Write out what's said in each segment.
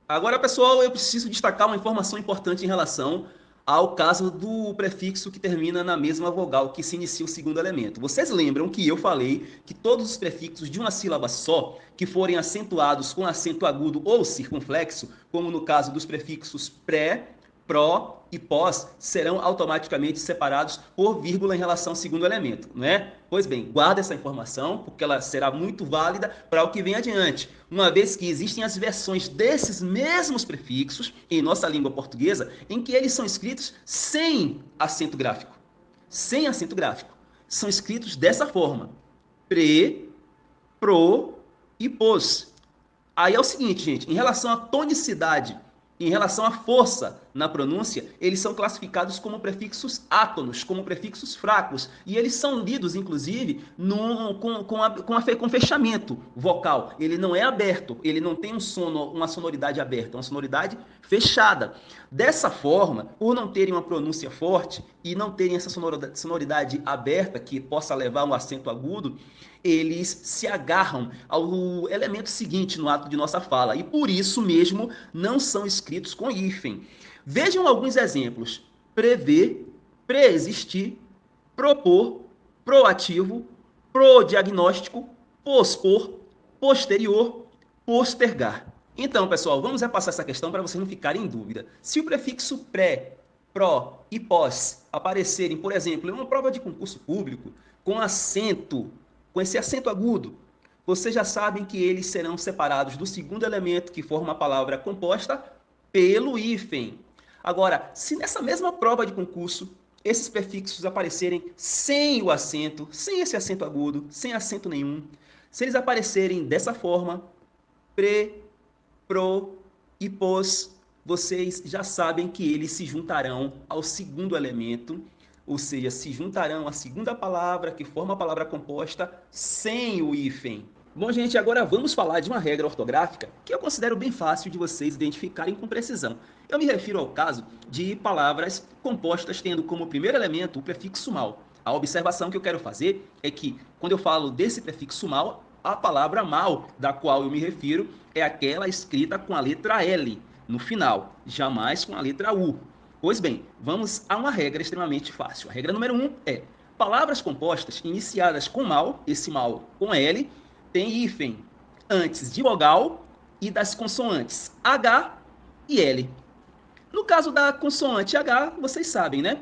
Agora, pessoal, eu preciso destacar uma informação importante em relação ao caso do prefixo que termina na mesma vogal que se inicia o segundo elemento. Vocês lembram que eu falei que todos os prefixos de uma sílaba só, que forem acentuados com acento agudo ou circunflexo, como no caso dos prefixos pré, pró e pós, serão automaticamente separados por vírgula em relação ao segundo elemento, não é? Pois bem, guarda essa informação, porque ela será muito válida para o que vem adiante, uma vez que existem as versões desses mesmos prefixos em nossa língua portuguesa, em que eles são escritos sem acento gráfico. Sem acento gráfico. São escritos dessa forma: pre, pro e pos. Aí é o seguinte, gente, em relação à tonicidade, em relação à força na pronúncia, eles são classificados como prefixos átonos, como prefixos fracos, e eles são lidos, inclusive, com fechamento vocal. Ele não é aberto, ele não tem uma sonoridade aberta, uma sonoridade fechada. Dessa forma, por não terem uma pronúncia forte e não terem essa sonoridade aberta que possa levar um acento agudo, eles se agarram ao elemento seguinte no ato de nossa fala, e por isso mesmo não são escritos com hífen. Vejam alguns exemplos: prever, preexistir, propor, proativo, prodiagnóstico, pospor, posterior, postergar. Então, pessoal, vamos repassar essa questão para vocês não ficarem em dúvida. Se o prefixo pré, pró e pós aparecerem, por exemplo, em uma prova de concurso público, com acento, com esse acento agudo, vocês já sabem que eles serão separados do segundo elemento que forma a palavra composta pelo hífen. Agora, se nessa mesma prova de concurso esses prefixos aparecerem sem o acento, sem esse acento agudo, sem acento nenhum, se eles aparecerem dessa forma, pre, pro e pos, vocês já sabem que eles se juntarão ao segundo elemento, ou seja, se juntarão à segunda palavra que forma a palavra composta sem o hífen. Bom, gente, agora vamos falar de uma regra ortográfica que eu considero bem fácil de vocês identificarem com precisão. Eu me refiro ao caso de palavras compostas tendo como primeiro elemento o prefixo mal. A observação que eu quero fazer é que, quando eu falo desse prefixo mal, a palavra mal, da qual eu me refiro, é aquela escrita com a letra L no final, jamais com a letra U. Pois bem, vamos a uma regra extremamente fácil. A regra número 1 é: palavras compostas iniciadas com mal, esse mal com L, tem hífen antes de vogal e das consoantes H e L. No caso da consoante H, vocês sabem, né?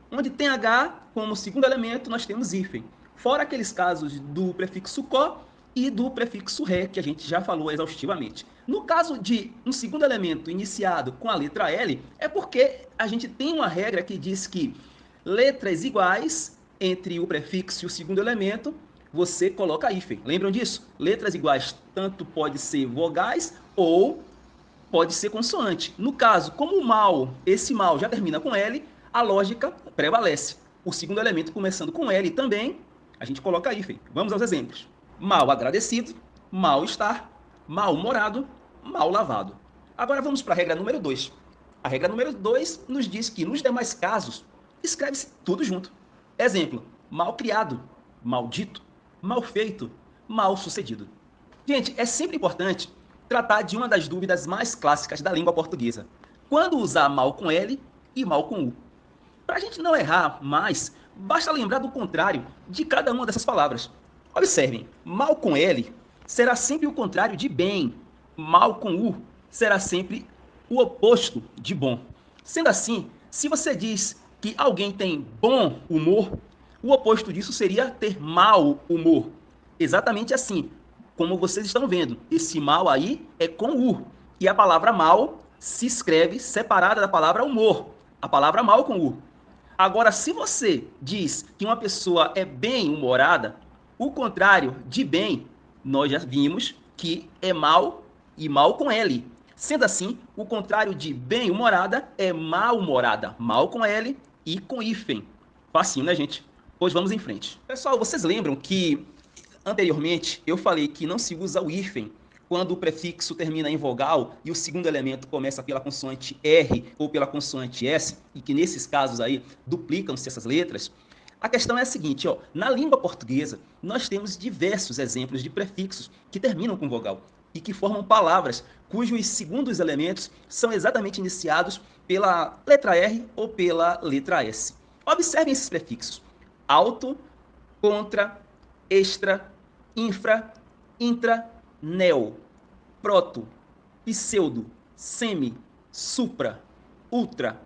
Onde tem H como segundo elemento, nós temos hífen. Fora aqueles casos do prefixo có e do prefixo ré, que a gente já falou exaustivamente. No caso de um segundo elemento iniciado com a letra L, é porque a gente tem uma regra que diz que letras iguais entre o prefixo e o segundo elemento, você coloca hífen. Lembram disso? Letras iguais tanto pode ser vogais ou pode ser consoante. No caso, como o mal, esse mal já termina com L, a lógica prevalece. O segundo elemento começando com L também, a gente coloca hífen. Vamos aos exemplos: mal agradecido, mal estar, mal-humorado, mal lavado. Agora vamos para a regra número 2. A regra número 2 nos diz que, nos demais casos, escreve-se tudo junto. Exemplo: mal criado, maldito, mal feito, mal sucedido. Gente, é sempre importante tratar de uma das dúvidas mais clássicas da língua portuguesa: quando usar mal com L e mal com U? Para a gente não errar mais, basta lembrar do contrário de cada uma dessas palavras. Observem: mal com L será sempre o contrário de bem, mal com U será sempre o oposto de bom. Sendo assim, se você diz que alguém tem bom humor, o oposto disso seria ter mau humor. Exatamente assim, como vocês estão vendo, esse mal aí é com U, e a palavra mal se escreve separada da palavra humor, a palavra mal com U. Agora, se você diz que uma pessoa é bem-humorada, o contrário de bem, nós já vimos que é mal e mal com L. Sendo assim, o contrário de bem-humorada é mal-humorada, mal com L e com hífen. Facinho, né, gente? Pois vamos em frente. Pessoal, vocês lembram que anteriormente eu falei que não se usa o hífen quando o prefixo termina em vogal e o segundo elemento começa pela consoante R ou pela consoante S, e que nesses casos aí duplicam-se essas letras? A questão é a seguinte, ó: na língua portuguesa nós temos diversos exemplos de prefixos que terminam com vogal. e que formam palavras cujos segundos elementos são exatamente iniciados pela letra R ou pela letra S. Observem esses prefixos: auto, contra, extra, infra, intra, neo, proto, pseudo, semi, supra, ultra,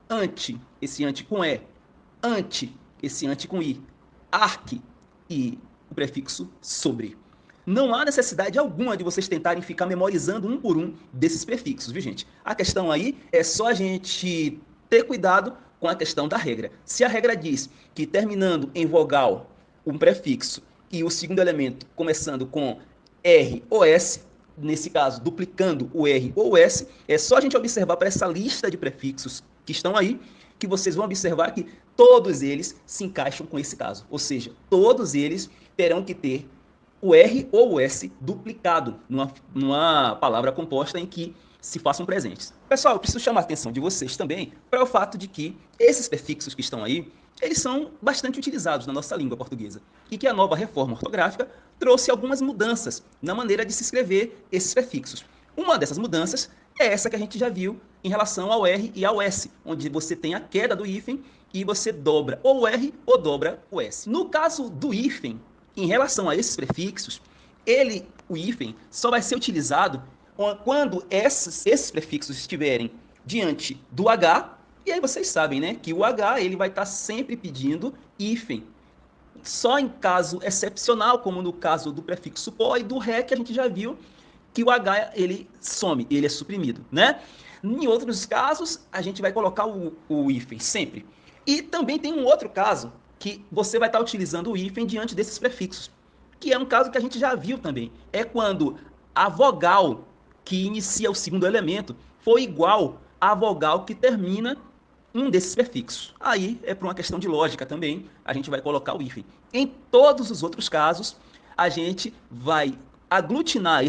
ante, esse ante com E, ante, esse ante com I, arque e o prefixo sobre. Não há necessidade alguma de vocês tentarem ficar memorizando um por um desses prefixos, viu, gente? A questão aí é só a gente ter cuidado com a questão da regra. Se a regra diz que terminando em vogal um prefixo e o segundo elemento começando com R ou S, nesse caso duplicando o R ou o S, é só a gente observar para essa lista de prefixos que estão aí, que vocês vão observar que todos eles se encaixam com esse caso. Ou seja, todos eles terão que ter o R ou o S duplicado numa palavra composta em que se façam presentes. Pessoal, eu preciso chamar a atenção de vocês também para o fato de que esses prefixos que estão aí, eles são bastante utilizados na nossa língua portuguesa e que a nova reforma ortográfica trouxe algumas mudanças na maneira de se escrever esses prefixos. Uma dessas mudanças é essa que a gente já viu em relação ao R e ao S, onde você tem a queda do hífen e você dobra ou o R ou dobra o S. No caso do hífen, em relação a esses prefixos, o hífen só vai ser utilizado quando esses prefixos estiverem diante do H, e aí vocês sabem, né, que o H ele vai estar sempre pedindo hífen. Só em caso excepcional, como no caso do prefixo pó e do ré, que a gente já viu que o H ele some, ele é suprimido, né? Em outros casos, a gente vai colocar o hífen sempre. E também tem um outro caso que você vai estar utilizando o hífen diante desses prefixos, que é um caso que a gente já viu também. É quando a vogal que inicia o segundo elemento for igual à vogal que termina um desses prefixos. Aí é por uma questão de lógica também, a gente vai colocar o hífen. Em todos os outros casos, a gente vai aglutinar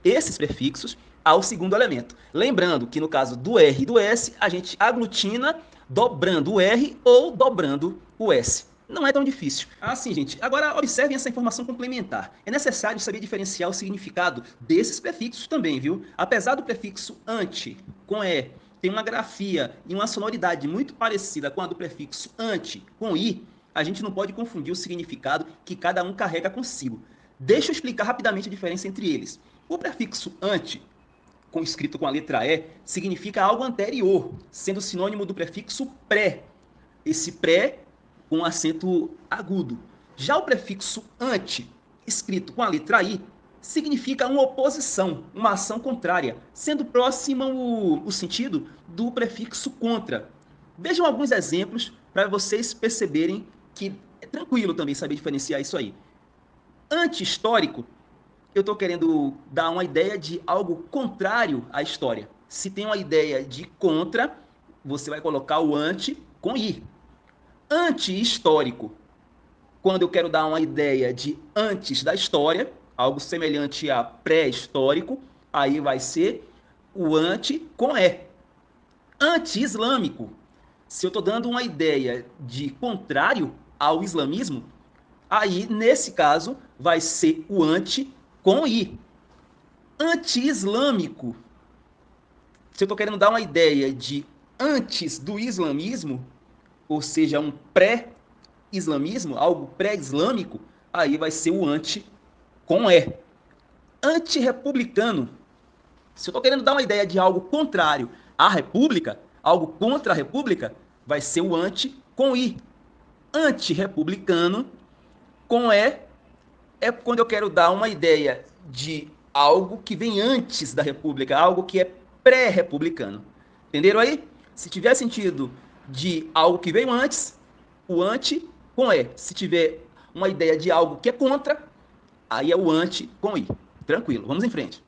esses prefixos ao segundo elemento. Lembrando que no caso do R e do S, a gente aglutina dobrando o R ou dobrando o S. Não é tão difícil. Assim, gente, agora observem essa informação complementar. É necessário saber diferenciar o significado desses prefixos também, viu? Apesar do prefixo ante, com E, ter uma grafia e uma sonoridade muito parecida com a do prefixo ante, com I, a gente não pode confundir o significado que cada um carrega consigo. Deixa eu explicar rapidamente a diferença entre eles. O prefixo ante, escrito com a letra E, significa algo anterior, sendo sinônimo do prefixo pré. Esse pré com acento agudo. Já o prefixo ante, escrito com a letra I, significa uma oposição, uma ação contrária, sendo próximo o sentido do prefixo contra. Vejam alguns exemplos para vocês perceberem que é tranquilo também saber diferenciar isso aí. Anti-histórico, eu estou querendo dar uma ideia de algo contrário à história. Se tem uma ideia de contra, você vai colocar o ante com I. Anti-histórico, quando eu quero dar uma ideia de antes da história, algo semelhante a pré-histórico, aí vai ser o anti com E. Anti-islâmico, se eu estou dando uma ideia de contrário ao islamismo, aí, nesse caso, vai ser o anti com I. Anti-islâmico, se eu estou querendo dar uma ideia de antes do islamismo, ou seja, um pré-islamismo, algo pré-islâmico, aí vai ser o anti com E. Anti-republicano, se eu estou querendo dar uma ideia de algo contrário à república, algo contra a república, vai ser o anti com I. Anti-republicano com E é quando eu quero dar uma ideia de algo que vem antes da república, algo que é pré-republicano. Entenderam aí? Se tiver sentido de algo que veio antes, o anti com E. Se tiver uma ideia de algo que é contra, aí é o anti com I. Tranquilo, vamos em frente.